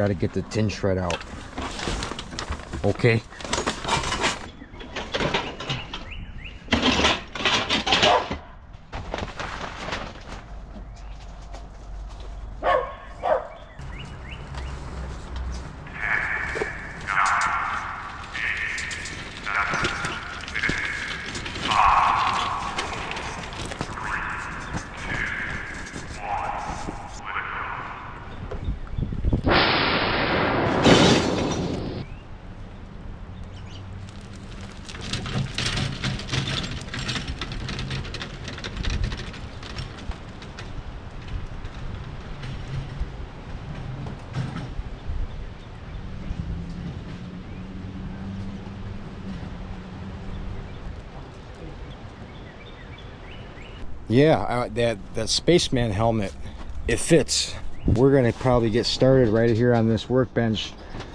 Got to get the tin shred out. Okay. Yeah, that Spaceman helmet, it fits. We're gonna probably get started right here on this workbench,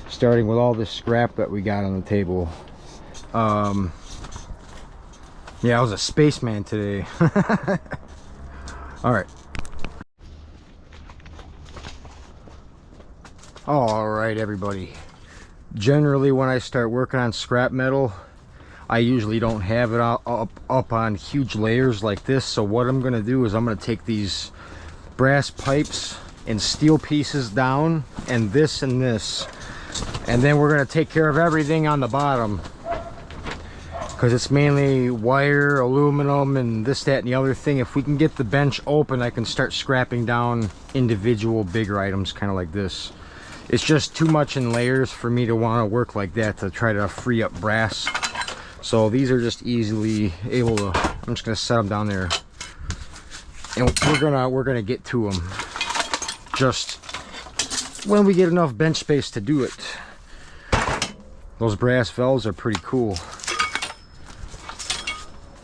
starting with all this scrap that we got on the table. Yeah, I was a spaceman today. All right. All right, everybody. Generally, when I start working on scrap metal, I usually don't have it up on huge layers like this. So what I'm going to do is I'm going to take these brass pipes and steel pieces down, and this, and then we're going to take care of everything on the bottom, because it's mainly wire, aluminum, and this, that, and the other thing. If we can get the bench open, I can start scrapping down individual bigger items, kind of like this. It's just too much in layers for me to want to work like that, to try to free up brass. So these are just easily able to, I'm just gonna set them down there, and we're gonna get to them just when we get enough bench space to do it. Those brass valves are pretty cool.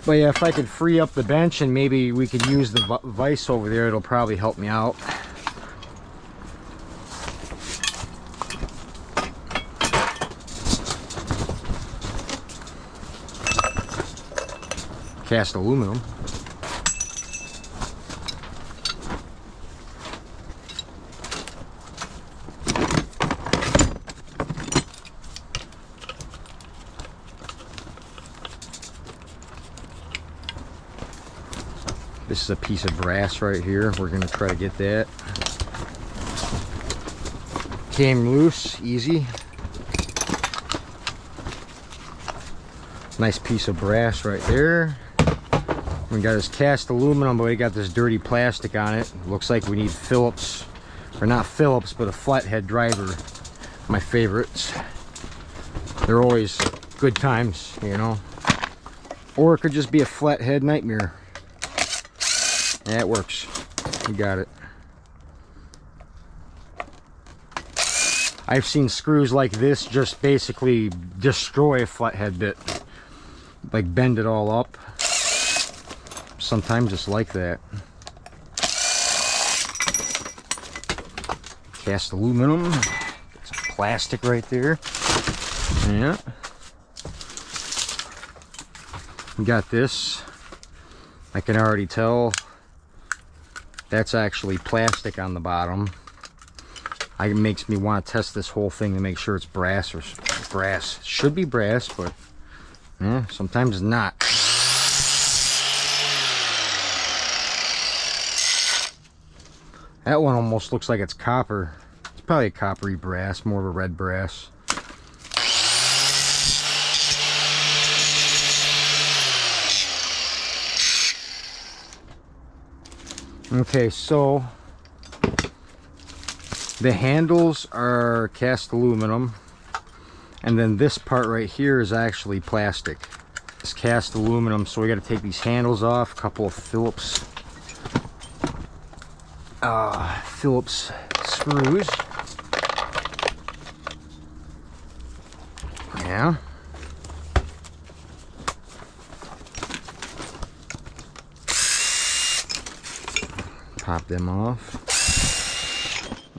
But yeah, if I could free up the bench and maybe we could use the vise over there, it'll probably help me out. Cast aluminum. This is a piece of brass right here. We're going to try to get that. Came loose, easy. Nice piece of brass right there. We got this cast aluminum, but we got this dirty plastic on it. Looks like we need Phillips, or not Phillips, but a flathead driver. My favorites. They're always good times, you know. Or it could just be a flathead nightmare. Yeah, it works. You got it. I've seen screws like this just basically destroy a flathead bit. Like bend it all up. Sometimes it's like that. Cast aluminum. Got some plastic right there. Yeah. We got this. I can already tell that's actually plastic on the bottom. It makes me want to test this whole thing to make sure it's brass, or brass. It should be brass, but yeah, sometimes it's not. That one almost looks like it's copper. It's probably a coppery brass, more of a red brass. Okay, so the handles are cast aluminum, and then this part right here is actually plastic. It's cast aluminum, so we got to take these handles off. A couple of Phillips screws. Yeah. Pop them off.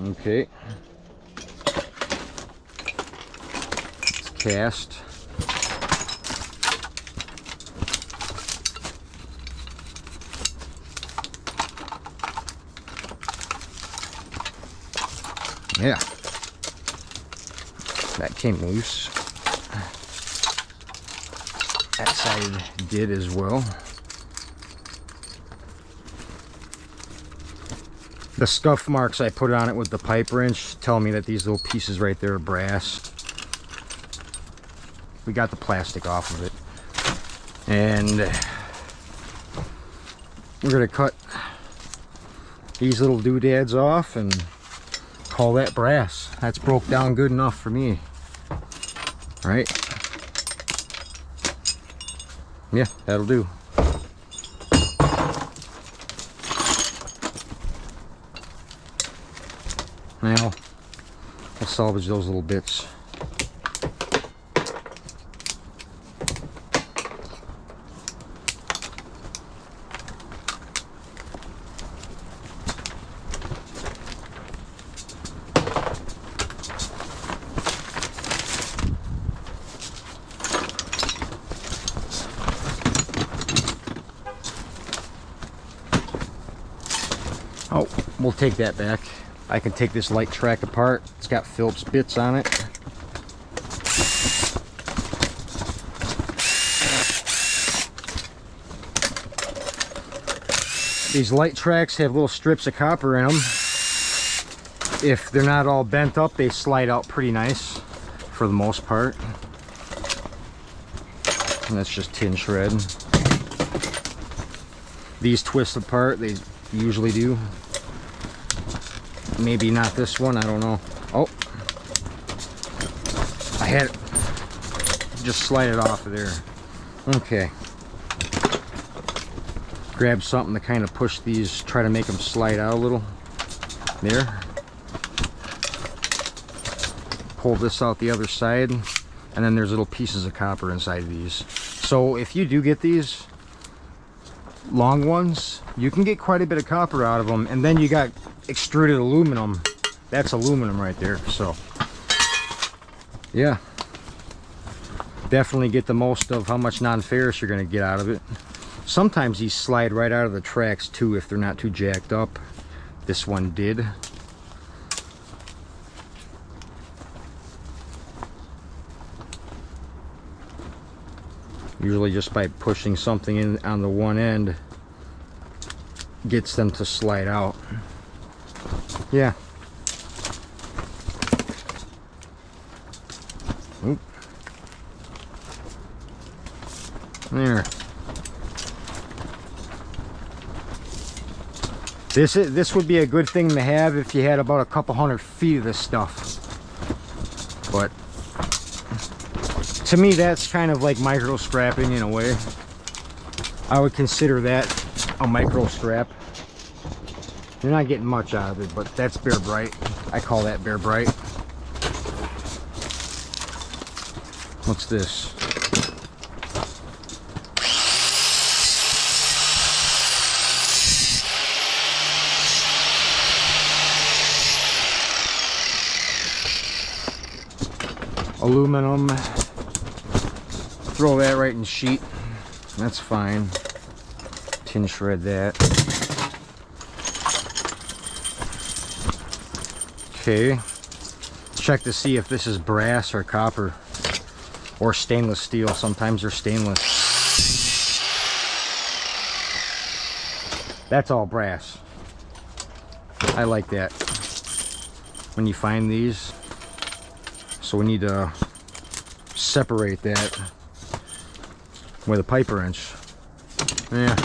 Okay. It's cast. Yeah. That came loose. That side did as well. The scuff marks I put on it with the pipe wrench tell me that these little pieces right there are brass. We got the plastic off of it. And we're going to cut these little doodads off and call that brass. That's broke down good enough for me. Right? Yeah, that'll do. Now, I'll salvage those little bits. Oh, we'll take that back. I can take this light track apart. It's got Phillips bits on it. These light tracks have little strips of copper in them. If they're not all bent up, they slide out pretty nice for the most part. And that's just tin shred. These twist apart, they usually do. Maybe not this one, I don't know. Oh, I had it. Just slide it off of there. Okay. Grab something to kind of push these, try to make them slide out a little. There. Pull this out the other side, and then there's little pieces of copper inside of these. So if you do get these long ones, you can get quite a bit of copper out of them, and then you got extruded aluminum. That's aluminum right there. So yeah, definitely get the most of how much non-ferrous you're going to get out of it. Sometimes these slide right out of the tracks too if they're not too jacked up. This one did. Usually just by pushing something in on the one end gets them to slide out. Yeah. Oop. There. This would be a good thing to have if you had about a couple 100 feet of this stuff. But to me, that's kind of like micro scrapping in a way. I would consider that a micro scrap. You're not getting much out of it, but that's bare bright. I call that bare bright. What's this? Aluminum. Throw that right in sheet. That's fine. Tin shred that. Okay, check to see if this is brass or copper or stainless steel. Sometimes they're stainless. That's all brass. I like that when you find these. So we need to separate that with a pipe wrench. Yeah.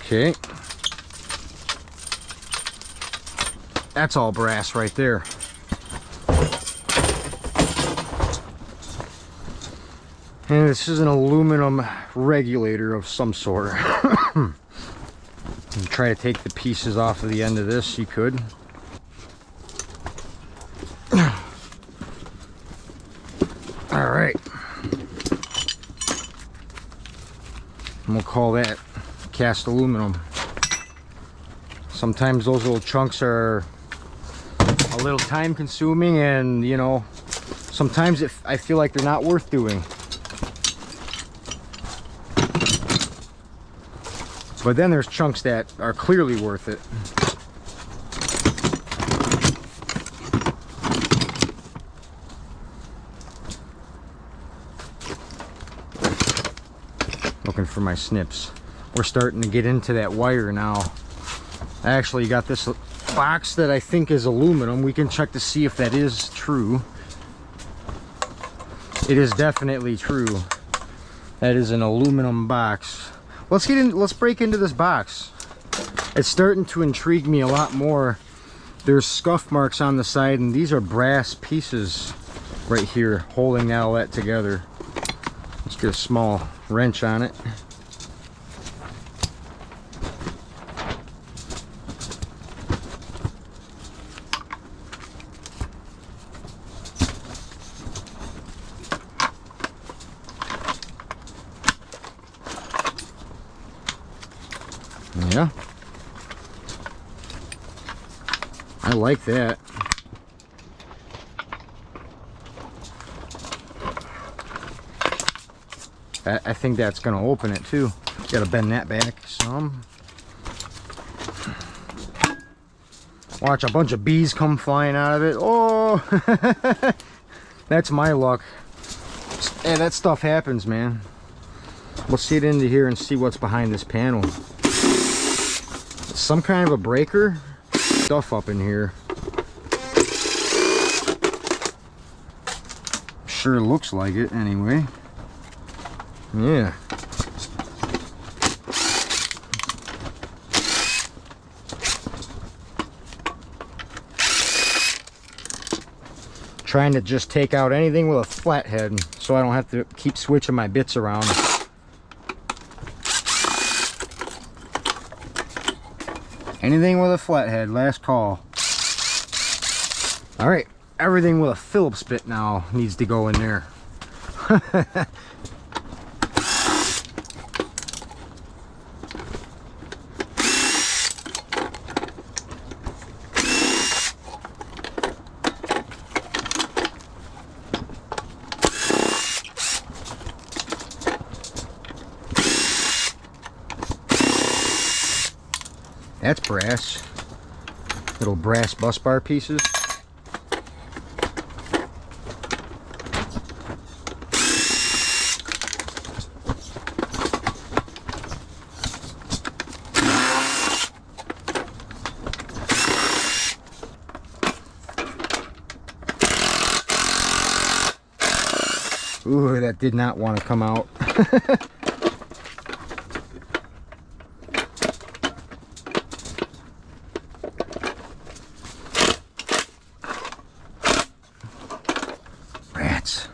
Okay. That's all brass right there. And this is an aluminum regulator of some sort. And try to take the pieces off of the end of this, you could. All right. And we'll call that cast aluminum. Sometimes those little chunks are a little time consuming, and you know, sometimes I feel like they're not worth doing. But then there's chunks that are clearly worth it. Looking for my snips. We're starting to get into that wire now. I actually got this box that I think is aluminum. We can check to see if that is true. It is definitely true. That is an aluminum box. Let's get in, let's break into this box. It's starting to intrigue me a lot more. There's scuff marks on the side, and these are brass pieces right here holding all that together. Let's get a small wrench on it. Yeah, I like that. I think that's gonna open it too. Gotta bend that back some. Watch a bunch of bees come flying out of it. Oh, that's my luck. Hey, that stuff happens, man. Let's get into here and see what's behind this panel. Some kind of a breaker. Stuff up in here. Sure looks like it anyway. Yeah. Trying to just take out anything with a flathead so I don't have to keep switching my bits around. Anything with a flathead, last call. All right, everything with a Phillips bit now needs to go in there. That's brass. Little brass bus bar pieces. Ooh, that did not want to come out. Rats.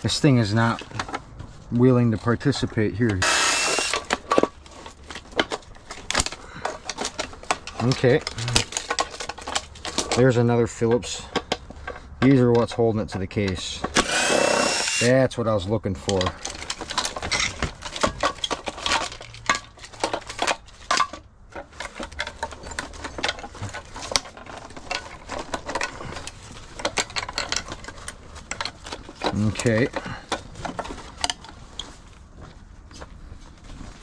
This thing is not willing to participate here. Okay. There's another Phillips. These are what's holding it to the case. That's what I was looking for. Okay.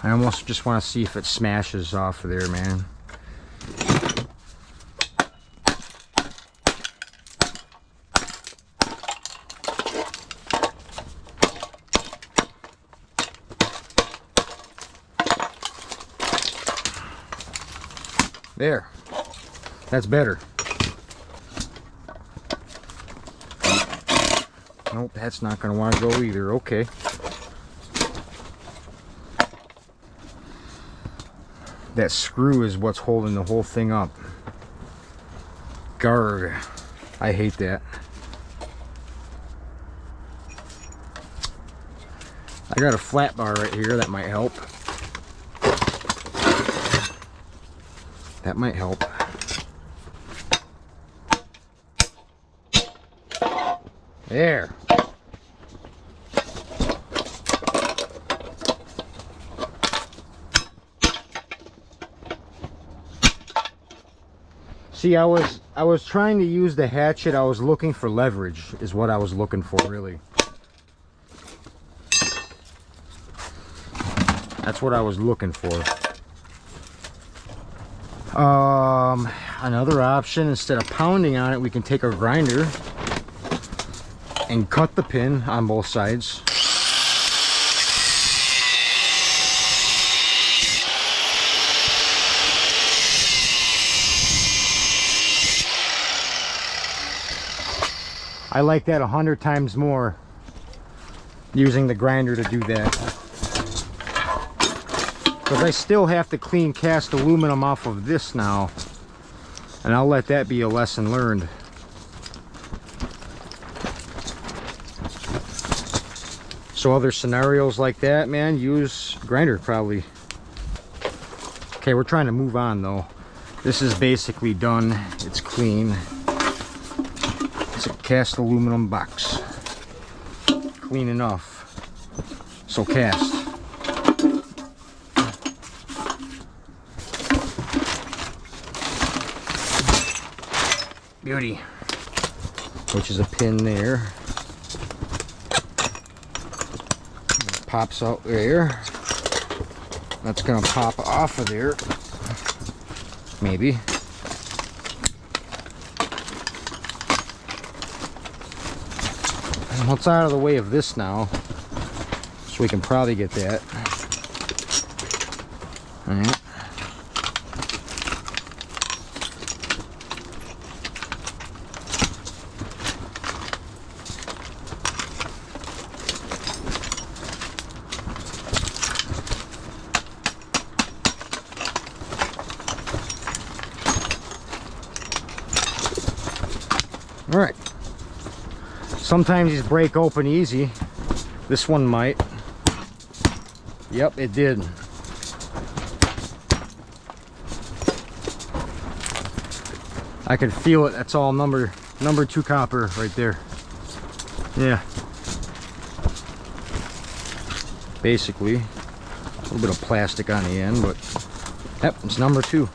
I almost just want to see if it smashes off of there, man. There. That's better. Nope, that's not going to want to go either. Okay. That screw is what's holding the whole thing up. guard. I hate that. I got a flat bar right here that might help. That might help. There. See, I was trying to use the hatchet. I was looking for leverage, is what I was looking for, really. That's what I was looking for. Another option, instead of pounding on it, we can take our grinder and cut the pin on both sides. I like that 100 times more, using the grinder to do that. Because I still have to clean cast aluminum off of this now. And I'll let that be a lesson learned. So other scenarios like that, man, use grinder probably. Okay, we're trying to move on though. This is basically done. It's clean. It's a cast aluminum box. Clean enough. So cast. Beauty. Which is a pin there. Pops out there. That's gonna pop off of there. Maybe. What's out of the way of this now? So we can probably get that. Alright. Alright. Sometimes these break open easy. This one might. Yep, it did. I can feel it. That's all number 2 copper right there. Yeah. Basically. A little bit of plastic on the end, but yep, it's number 2.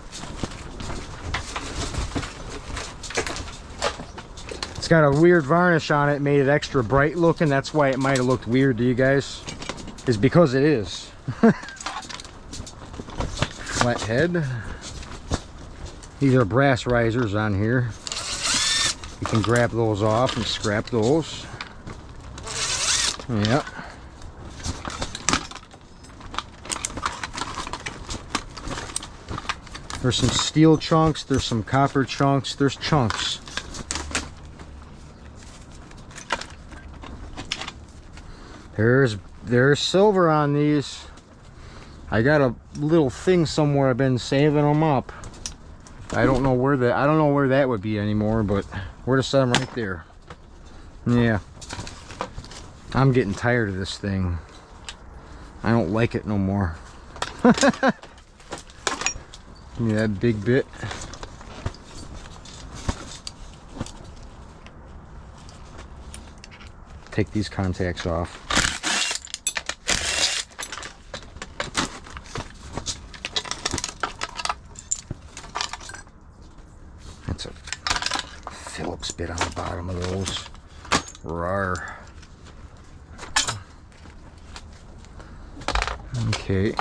It's got a weird varnish on it, made it extra bright looking. That's why it might have looked weird to you guys. Is because it is. Flat head. These are brass risers on here. You can grab those off and scrap those. Yep. There's some steel chunks, there's some copper chunks, there's chunks. There's silver on these. I got a little thing somewhere. I've been saving them up. I don't know where that would be anymore, but where to set them right there. Yeah. I'm getting tired of this thing. I don't like it no more. Yeah, that big bit. Take these contacts off. That's a Phillips bit on the bottom of those. Rawr. Okay.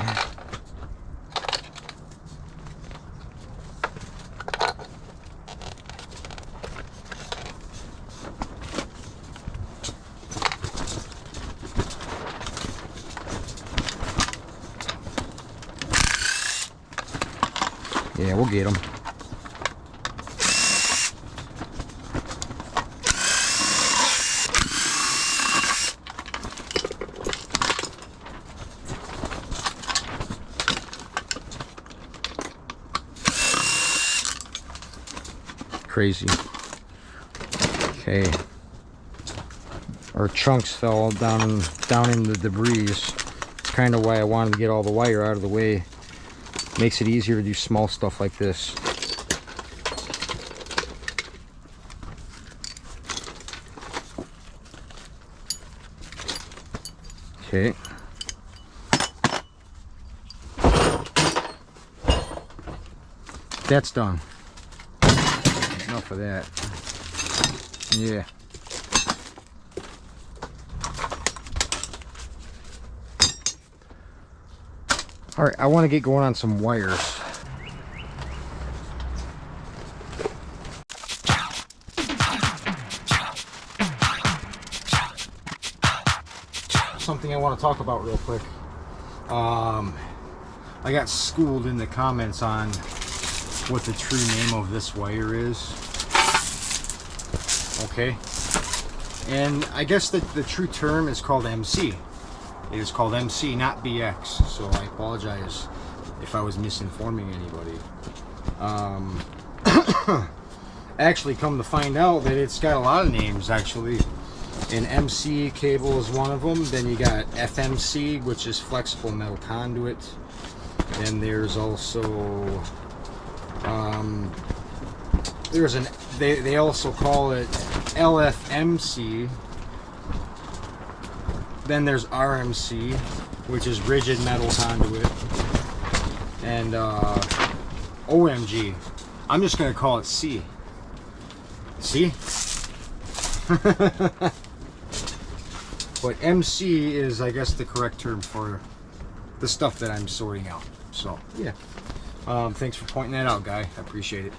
Yeah, we'll get them. crazy. Okay. Our chunks fell down in the debris. It's kind of why I wanted to get all the wire out of the way. Makes it easier to do small stuff like this. Okay. That's done. Enough of that. Yeah. All right, I want to get going on some wires. Something I want to talk about real quick. I got schooled in the comments on what the true name of this wire is. Okay. And I guess that the true term is called MC. It is called MC, not BX. So I apologize if I was misinforming anybody. Actually, come to find out that it's got a lot of names, actually. An MC cable is one of them. Then you got FMC, which is flexible metal conduit. Then there's also they also call it LFMC. Then there's RMC, which is rigid metal conduit. And OMG. I'm just gonna call it C. See? But MC is, I guess, the correct term for the stuff that I'm sorting out. So, yeah. Thanks for pointing that out, guy. I appreciate it.